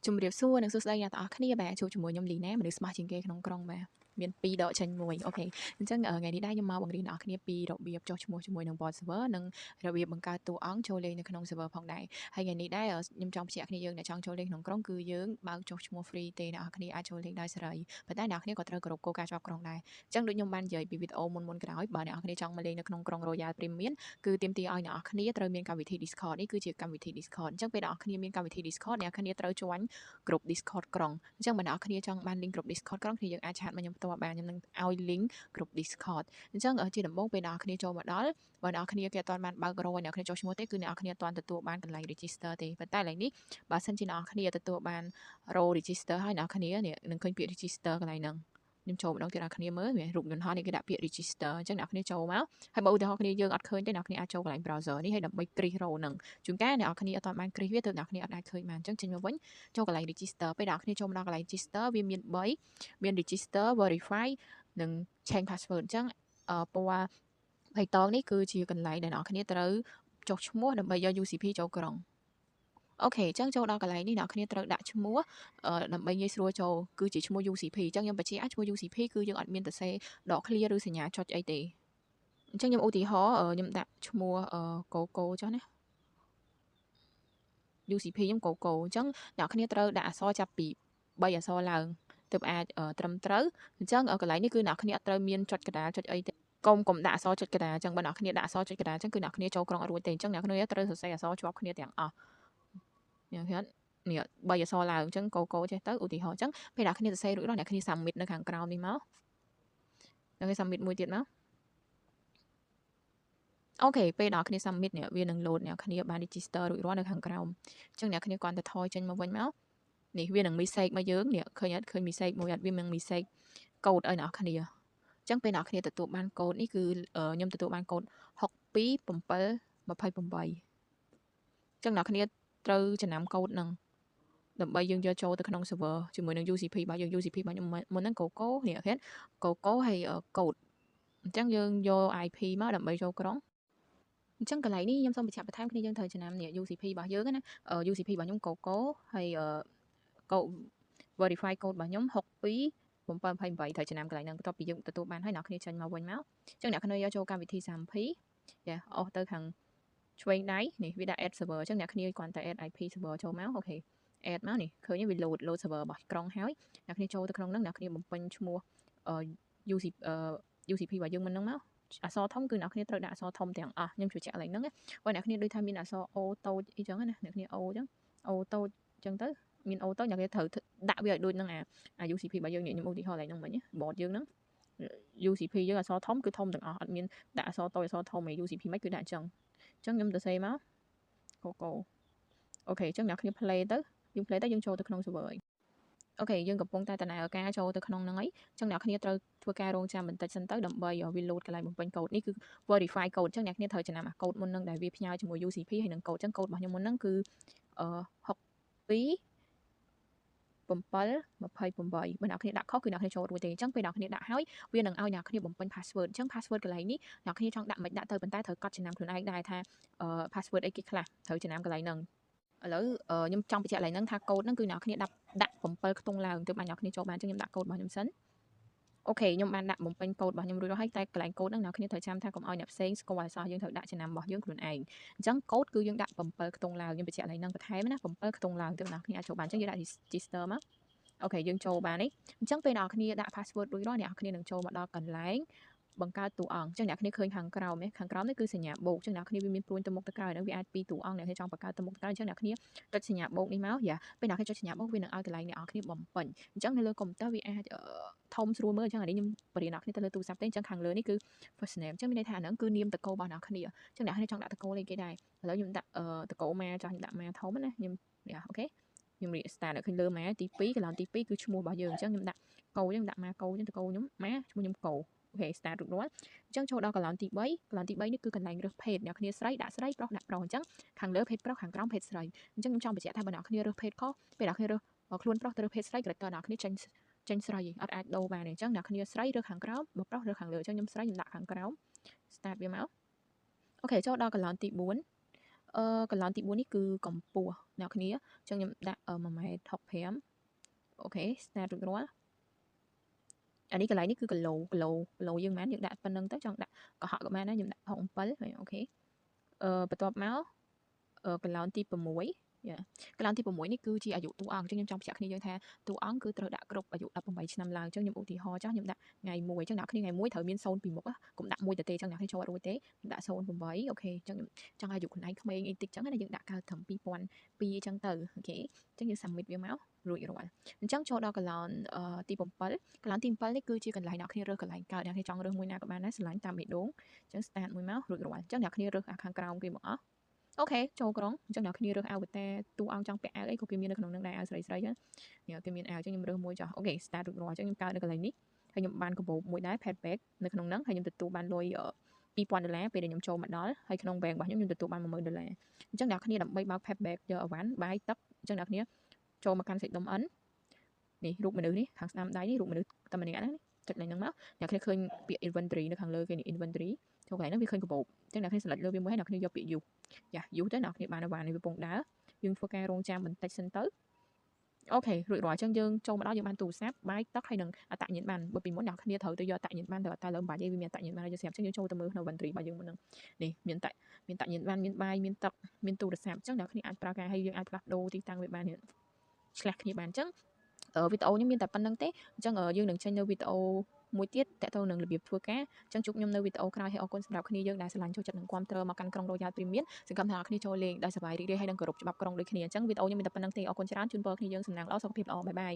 ជំរាបសួរនិងសួស្តីអ្នកទាំងអស់គ្នាបាទជួបជាមួយខ្ញុំលីណាមនុស្សស្មោះជាងគេក្នុងក្រុងបាទមាន2ដកចេញមួយអូខេអញ្ចឹងថ្ងៃនេះដែរខ្ញុំមកបង្រៀនអ្នកគ្នាពីរបៀបចុះឈ្មោះជាមួយនឹង bot server និងរបៀបបង្កើតតួអង្គចូលលេងនៅក្នុង server ផងដែរហើយថ្ងៃនេះដែរខ្ញុំចង់បញ្ជាក់គ្នាយើងអ្នកចង់ចូលលេងក្នុងក្រុងគឺយើងបើកចុះឈ្មោះ free ទេអ្នកគ្នាអាចចូលលេងដោយសេរីប៉ុន្តែអ្នកគ្នាក៏ត្រូវគោរពគោលការណ៍ជាប់ក្រុងដែរអញ្ចឹងដូចខ្ញុំបាននិយាយពីវីដេអូមុនក្រោយបើអ្នកគ្នាចង់មកលេងនៅក្នុងក្រុង Royal Premium គឺទាមទារឲ្យអ្នកគ្នាត្រូវមានកម្មវិធី Discord នេះគឺជាកម្មវិធី Discord អញ្ចឹងពេលអ្នកគ្នាមានកម្មវិធី Discord អ្នកគ្នាត្រូវ join ក្រុម Discord ក្រុងអញ្ចឹងបើអ្នកគ្នាចង់បាន link ក្រុម Discord ក្រុងគឺយើងអាចឆាតមកខ្ញុំផ្ទាល់បានខ្ញុំនឹងឲ្យ link ក្រុម Discord អញ្ចឹងជាដំបូងពេលអ្នកគ្នាចូលមកដល់បើអ្នកគ្នាគេអត់ទាន់បានបើករយអ្នកគ្នាចុះឈ្មោះទេគឺអ្នកគ្នាអត់ទាន់ទទួលបានកន្លែង register ទេប៉ុន្តែឥឡូវនេះបើសិនជាអ្នកគ្នាទទួលបាន row register ហើយអ្នកគ្នានឹងឃើញពាក្យ register កន្លែងហ្នឹងខ្ញុំចូលម្ដងទៀតអ្នកគ្នាមើលរូបយន្តហោះនេះគេដាក់ពាក្យ register អញ្ចឹងអ្នកគ្នាចូលមកហើយបើឧទាហរណ៍គ្នាយើងអត់ឃើញទេអ្នកគ្នាអាចចូលកន្លែង browser នេះហើយដើម្បីគ្រីស row ហ្នឹងជួនកាលអ្នកគ្នាអត់ទាន់បានគ្រីសវាទើបអ្នកគ្នាអត់អាចឃើញបានអញ្ចឹងចេញមកវិញចូលកន្លែង register ពេលអ្នកគ្នាចូលមកដល់កន្លែង register វាមាន3មាន register verify និង change password អញ្ចឹងពណ៌បៃតងនេះគឺជាកន្លែងដែលអ្នកគ្នាត្រូវចុះឈ្មោះដើម្បីយក UCP ចូលក្រុងអូខេអញ្ចឹងចូលដល់កន្លែងនេះអ្នកគ្នាត្រូវដាក់ឈ្មោះដើម្បីងាយស្រួលចូលគឺជាឈ្មោះ UCP អញ្ចឹងខ្ញុំបញ្ជាក់ឈ្មោះ UCP គឺយើងអត់មានទៅសេដក clear ឬសញ្ញាចុចអីទេអញ្ចឹងខ្ញុំឧទាហរណ៍ខ្ញុំដាក់ឈ្មោះកូកូចុះណា UCP ខ្ញុំកូកូអញ្ចឹងអ្នកគ្នាត្រូវដាក់អក្សរចាប់ពី3អក្សរឡើងទើបអាចត្រឹមត្រូវអញ្ចឹងកន្លែងនេះគឺអ្នកគ្នាអត់ត្រូវមានចុចកណ្ដាលចុចអីទេកុំដាក់អក្សរចុចកណ្ដាលអញ្ចឹងបើអ្នកគ្នាដាក់អក្សរចុចកណ្ដាលអញ្ចឹងគឺអ្នកគ្នាចូលក្រុងអត់រួចទេអញ្ចឹងអ្នកគ្នាត្រូវសរសេរអក្សរជាប់គ្នាទាំងអស់អ្នកគ្នានេះ3អក្សរឡើងអញ្ចឹងកូកូចេះទៅឧទាហរណ៍អញ្ចឹងពេលអ្នកគ្នាសរសេររួចដល់អ្នកគ្នា submit នៅខាងក្រោមនេះមកអ្នកគ្នា submit មួយទៀតមកអូខេពេលដល់គ្នា submit នេះវានឹង load អ្នកគ្នាបាន register រួចរាល់នៅខាងក្រោមអញ្ចឹងអ្នកគ្នាគ្រាន់តែថយចេញមកវិញមកនេះវានឹង message មកយើងនេះឃើញអត់ឃើញ message មួយអត់វានឹង message កូដឲ្យអ្នកគ្នាអញ្ចឹងពេលអ្នកគ្នាទទួលបានកូដនេះគឺខ្ញុំទទួលបានកូដ62728អញ្ចឹងអ្នកគ្នាត្រូវចំណាំកូដហ្នឹងដើម្បីយើងយកចូលទៅក្នុង server ជាមួយនឹង UCP របស់យើង UCP របស់ខ្ញុំមុនហ្នឹងកូកូនេះឃើញកូកូហើយកូដអញ្ចឹងយើងយក IP មកដើម្បីចូលក្រុងអញ្ចឹងកន្លែងនេះខ្ញុំសូមបញ្ជាក់បន្ថែមគ្នាយើងត្រូវចំណាំនេះ UCP របស់យើងណា UCP របស់ខ្ញុំកូកូហើយកូ verify code របស់ខ្ញុំ62 728ត្រូវចំណាំកន្លែងហ្នឹងបន្ទាប់ពីយើងទទួលបានហើយអ្នកគ្នាចេញមកវិញមកអញ្ចឹងអ្នកគ្នាយកចូលកម្មវិធី SAMP ចាអស់ទៅខាងឆ្វេងដៃនេះវាដាក់ add server អញ្ចឹងអ្នកគ្នាគ្រាន់តែ add IP server ចូលមកអូខេ add មកនេះឃើញវា load server របស់ក្រុងហើយអ្នកគ្នាចូលទៅក្នុងហ្នឹងអ្នកគ្នាបំពេញឈ្មោះUCP របស់យើងមុនហ្នឹងមកអក្សរធំគឺអ្នកគ្នាត្រូវដាក់អក្សរធំទាំងអស់ខ្ញុំជឿជាក់កន្លែងហ្នឹងបើអ្នកគ្នាដូចថាមានអក្សរ O តូចអីចឹងណាអ្នកគ្នា O ចឹង O តូចចឹងទៅមាន O តូចអ្នកគ្នាត្រូវដាក់វាឲ្យដូចនឹងអា UCP របស់យើងនេះខ្ញុំឧទាហរណ៍ឡើងហ្នឹងមិញ bot យើងហ្នឹង UCP យើងអក្សរធំគឺធំទាំងអស់អត់មានដាក់អក្សរតូចអក្សរធំឯ UCP មិនគឺដាក់អញ្ចឹងខ្ញុំទៅសេមកកូកូអូខេអញ្ចឹងអ្នកគ្នា play ទៅយើង play ទៅយើងចូលទៅក្នុង server ហើយអូខេយើងកំពុងតែដំណើរការចូលទៅក្នុងហ្នឹងហើយអញ្ចឹងអ្នកគ្នាត្រូវធ្វើការរងចាំបន្តិចសិនទៅដើម្បីវា load កន្លែងបំពេញកូដនេះគឺ verify code អញ្ចឹងអ្នកគ្នាត្រូវចំណាំអាកូដមុនហ្នឹងដែលវាផ្ញើជាមួយ UCP ហើយនឹងកូដអញ្ចឹងកូដរបស់ខ្ញុំមុនហ្នឹងគឺ62 728បើអ្នកគ្នាដាក់ខុសគឺអ្នកគ្នាចូលរួចទេអញ្ចឹងពេលអ្នកគ្នាដាក់ហើយវានឹងឲ្យអ្នកគ្នាបំពេញ password អញ្ចឹង password កន្លែងនេះអ្នកគ្នាចង់ដាក់មិនដាក់ទៅប៉ុន្តែត្រូវកត់ចំណាំខ្លួនឯងដែរថា password អីគេខ្លះត្រូវចំណាំកន្លែងហ្នឹងឥឡូវខ្ញុំចង់បញ្ជាក់កន្លែងហ្នឹងថាកូដហ្នឹងគឺអ្នកគ្នាដាក់7ខ្ទង់ឡើងទើបបានអ្នកគ្នាចូលបានអញ្ចឹងខ្ញុំដាក់កូដរបស់ខ្ញុំសិនអូខេខ្ញុំបានដាក់បំពេញកូដរបស់ខ្ញុំរួចរាល់ហើយតែកន្លែងកូដហ្នឹងអ្នកគ្នាត្រូវចាំថាកុំឲ្យអ្នកផ្សេងស្គាល់អក្សរយើងត្រូវដាក់ចំណាំរបស់យើងខ្លួនឯងអញ្ចឹងកូដគឺយើងដាក់7ខ្ទង់ឡើងខ្ញុំបញ្ជាក់កន្លែងហ្នឹងបន្ថែមណា7ខ្ទង់ឡើងទើបអ្នកគ្នាអាចចូលបានអញ្ចឹងយើងដាក់ register មកអូខេយើងចូលបាននេះអញ្ចឹងពេលអ្នកគ្នាដាក់ password រួចរាល់អ្នកគ្នានឹងចូលមកដល់កន្លែងបង្កើតតួអង្គអញ្ចឹងអ្នកគ្នាឃើញខាងក្រោមនេះគឺសញ្ញាបូកអញ្ចឹងអ្នកគ្នាវាមានព្រួយទៅមុខទៅក្រោយហ្នឹងវាអាចពីតួអង្គអ្នកគ្នាចង់បង្កើតទៅមុខទៅក្រោយអញ្ចឹងអ្នកគ្នាចុចសញ្ញាបូកនេះមកយ៉ាពេលអ្នកគ្នាចុចសញ្ញាបូកវានឹងឲ្យកន្លែងអ្នកគ្នាបំពេញអញ្ចឹងនៅលើកុំព្យូទ័រវាអាចធំស្រួលមើលអញ្ចឹងអានេះខ្ញុំបរិញ្ញាអ្នកគ្នាទៅលើទូរស័ព្ទទេអញ្ចឹងខាងលើនេះគឺ first name អញ្ចឹងមានន័យថាហ្នឹងគឺនាមតកោរបស់អ្នកគ្នាអញ្ចឹងអ្នកគ្នាចង់ដាក់តកោលេខគេដែរឥឡូវខ្ញុំដាក់តកោម៉ាចង់ដាក់ម៉ាធំណាខ្ញុំអូខេខ្ញុំរៀប start ឃើញលើម៉ាទី2កន្លងទី2គឺឈ្មោះរបស់យើងអញ្ចឹងខ្ញុំដាក់កោខ្ញុំដាក់ម៉ាកោអញ្ចឹងតកោខ្ញុំម៉ាឈ្មោះខ្ញុំកោអូខេ start រួចរាល់អញ្ចឹងចូលដល់កន្លងទី3កន្លងទី3នេះគឺកន្លែងរើសភេទអ្នកគ្នាស្រីដាក់ស្រីប្រុសដាក់ប្រុសអញ្ចឹងខាងលើភេទប្រុសខាងក្រោមភេទស្រីអញ្ចឹងខ្ញុំចង់បញ្ជាក់ថាបើអ្នកគ្នារើសភេទខុសពេលអ្នកគ្នារើសខ្លួនប្រុសទៅរើសភេទស្រីក្រឹតតអ្នកគ្នាចេញស្រីអត់អាចដូរបានទេអញ្ចឹងអ្នកគ្នាស្រីរើសខាងក្រោមបើប្រុសរើសខាងលើអញ្ចឹងខ្ញុំស្រីខ្ញុំដាក់ខាងក្រោម start វាមកអូខេចូលដល់កន្លងទី4 កន្លងទី4នេះគឺកម្ពស់អ្នកគ្នាអញ្ចឹងខ្ញុំដាក់1.65 អូខេ start រួចរាល់អានេះកន្លែងនេះគឺគីឡូយើងមិនយើងដាក់ប៉ុណ្្នឹងទៅចង់ដាក់កុហកក៏បានដែរខ្ញុំដាក់67អូខេបន្ទាប់មកកន្លងទី6យ៉ាកន្លងទី6នេះគឺជាអាយុតួអង្គអញ្ចឹងខ្ញុំចង់បញ្ជាក់គ្នាយើងថាតួអង្គគឺត្រូវដាក់គ្រប់អាយុ18ឆ្នាំឡើងអញ្ចឹងខ្ញុំឧទាហរណ៍ចាស់ខ្ញុំដាក់ថ្ងៃ1អញ្ចឹងអ្នកគ្នាថ្ងៃ1ត្រូវមាន0ពីមុខកុំដាក់1ទៅទេអញ្ចឹងអ្នកគ្នាចូលអត់រួចទេខ្ញុំដាក់08អូខេអញ្ចឹងចង់ឲ្យអាយុខ្លួនឯងក្មេងអីតិចអញ្ចឹងណាយើងដាក់កើតត្រឹម2002អញ្ចឹងទៅអូខេអញ្ចឹងយើង submit វាមករួចរាល់អញ្ចឹងចូលដល់កន្លងទី7កន្លងទី7នេះគឺជាកន្លែងអ្នកគ្នារើសកន្លែងកើតអ្នកគ្នាចង់រើសមួយណាក៏បានដែរឆ្លាញ់តាមបេះដូងអញ្ចឹង start មួយមករួចរាល់អញ្ចឹងអ្នកគ្នារើសអាខាងក្រោមគេមកអស់អូខេចូលក្រុងអញ្ចឹងអ្នកគ្នារើសអាវតាតួអង្គចង់ពាក់អាវអីក៏គេមាននៅក្នុងនឹងដែរអាវស្រីៗហ្នឹងគេមានអាវអញ្ចឹងខ្ញុំរើសមួយចុះអូខេ start រួចរាល់អញ្ចឹងខ្ញុំកើតនៅកន្លែងនេះហើយខ្ញុំបានកាបូបមួយដែរ pet bag នៅក្នុងហ្នឹងហើយខ្ញុំទទួលបានលុយ$2000ពេលដែលខ្ញុំចូលមកដល់ហើយក្នុង bank របស់ខ្ញុំទទួលបាន$10000អញ្ចឹងអ្នកគ្នាដើម្បីបើក pet bag យកអីវ៉ាន់បាយទឹកអញ្ចឹងអ្នកគ្នាចូលមកកាន់សេចដុំ N នេះរូបមនុស្សនេះខាងស្ដាំដៃនេះរូបមនុស្សតែម្នាក់ហ្នឹងចុចលេខហ្នឹងមកអ្នកគ្នាឃើញពាក្យ inventory នៅខាងលើគេនេះ inventory ចូលកន្លែងហ្នឹងវាឃើញកាបូបអញ្ចឹងអ្នកគ្នា select លើវាមួយហើយអ្នកគ្នាយកពាក្យ use យ៉ា use ទៅអ្នកគ្នាបានអីវ៉ាន់នេះវាពងដើរយើងធ្វើការរងចាំបន្តិចសិនទៅអូខេរួចរាល់អញ្ចឹងយើងចូលមកដល់យើងបានទូរស័ព្ទបាយទឹកហើយនឹងអត្តញ្ញាណប័ណ្ណបើពីមុនអ្នកគ្នាត្រូវទៅយកអត្តញ្ញាណប័ណ្ណទៅអត់តែលើមិនបាច់ទេវាមានអត្តញ្ញាណប័ណ្ណឲ្យយើងស្រាប់អញ្ចឹងយើងចូលទៅមើលនៅ inventory របស់យើងមុនហ្នឹងនេះមានអត្តញ្ញាណប័ណ្ណមានបាយមានទឹកមានទូរស័ព្ទអញ្ចឹងអ្នកគ្នាអាចប្រើការឲ្យយើងអាចផ្លាស់ប្ដូរទីតាំងវាបានឆ្លាស់គ្នាបានអញ្ចឹងវីដេអូនេះមានតែប៉ុណ្្នឹងទេអញ្ចឹងយើងនឹងចេញនៅវីដេអូមួយទៀតតទៅនឹងរបៀបធ្វើការអញ្ចឹងជួបខ្ញុំនៅវីដេអូក្រោយហើយអរគុណសម្រាប់គ្នាយើងដែលស្រឡាញ់ចូលចិត្តនឹងគាំទ្រមកកាន់ក្រុង Royal Premium សង្ឃឹមថាអ្នកគ្នាចូលលេងដោយសប្បាយរីករាយហើយនឹងគោរពច្បាប់ក្រុងដូចគ្នាអញ្ចឹងវីដេអូខ្ញុំមានតែប៉ុណ្្នឹងទេអរគុណច្រើនជូនពរគ្នាយើងសំណាងល្អសុខភាពល្អបាយបាយ